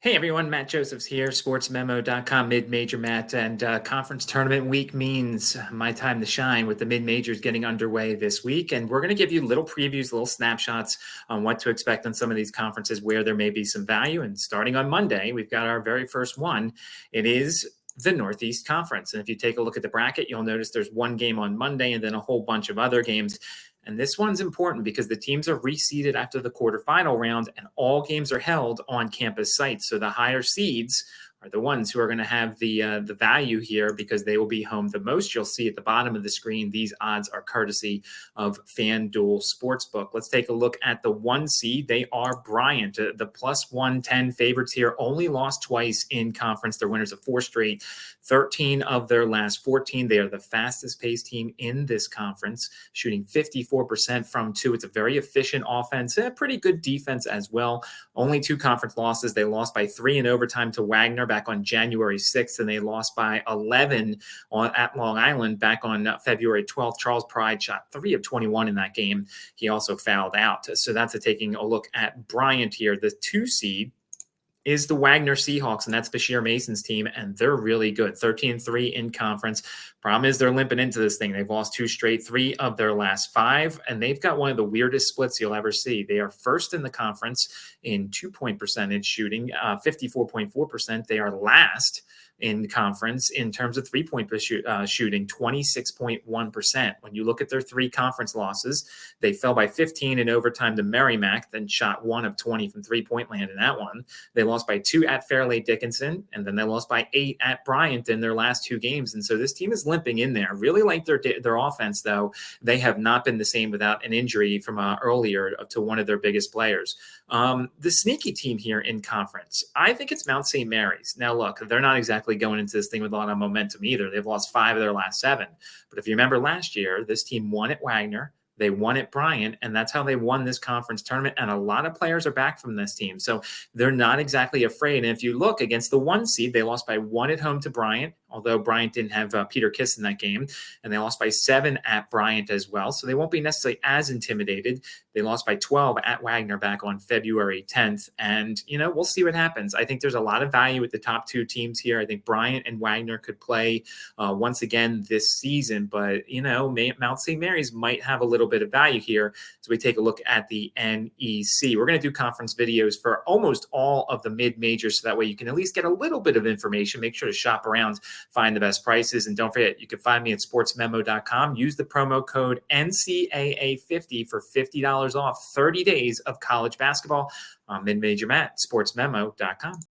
Hey everyone, Matt Josephs here, SportsMemo.com, mid-major Matt, and conference tournament week means my time to shine with the mid-majors getting underway this week. And we're going to give you little previews, little snapshots on what to expect on some of these conferences where there may be some value. And starting on Monday, we've got our very first one. It is the Northeast Conference. And if you take a look at the bracket, you'll notice there's one game on Monday and then a whole bunch of other games. And this one's important because the teams are reseeded after the quarterfinal round, and all games are held on campus sites. So the higher seeds are the ones who are going to have the value here because they will be home the most. You'll see at the bottom of the screen, these odds are courtesy of FanDuel Sportsbook. Let's take a look at the one seed. They are Bryant, the plus 110 favorites here. Only lost twice in conference. They're winners of 4 straight, 13 of their last 14. They are the fastest paced team in this conference, shooting 54% from 2. It's a very efficient offense, a pretty good defense as well. Only 2 conference losses. They lost by 3 in overtime to Wagner back on January 6th, and they lost by 11 at Long Island back on February 12th. Charles Pride shot 3 of 21 in that game. He also fouled out. So that's taking a look at Bryant here. The 2 seed is the Wagner Seahawks, and that's Bashir Mason's team, and they're really good. 13-3 in conference. Problem is they're limping into this thing. They've lost 2 straight, 3 of their last 5, and they've got one of the weirdest splits you'll ever see. They are first in the conference in 2-point percentage shooting, 54.4%. They are last in conference in terms of 3-point shooting, 26.1%. When you look at their 3 conference losses, they fell by 15 in overtime to Merrimack, then shot 1 of 20 from 3-point land in that one. They lost by 2 at Fairleigh Dickinson, and then they lost by 8 at Bryant in their last 2 games. And so this team is limping in there. Really like their offense, though. They have not been the same without an injury from earlier to one of their biggest players. The sneaky team here in conference, I think it's Mount St. Mary's. Now, look, they're not exactly going into this thing with a lot of momentum either. They've lost 5 of their last 7. But if you remember last year, this team won at Wagner. They won at Bryant, and that's how they won this conference tournament. And a lot of players are back from this team. So they're not exactly afraid. And if you look against the 1 seed, they lost by 1 at home to Bryant, although Bryant didn't have Peter Kiss in that game. And they lost by 7 at Bryant as well. So they won't be necessarily as intimidated. They lost by 12 at Wagner back on February 10th. And, we'll see what happens. I think there's a lot of value with the top 2 teams here. I think Bryant and Wagner could play once again this season. But, Mount St. Mary's might have a little bit of value here as we take a look at the NEC. We're going to do conference videos for almost all of the mid-majors, so that way you can at least get a little bit of information. Make sure to shop around, find the best prices. And don't forget, you can find me at sportsmemo.com. Use the promo code NCAA50 for $50 off 30 days of college basketball. Mid-major Matt, sportsmemo.com.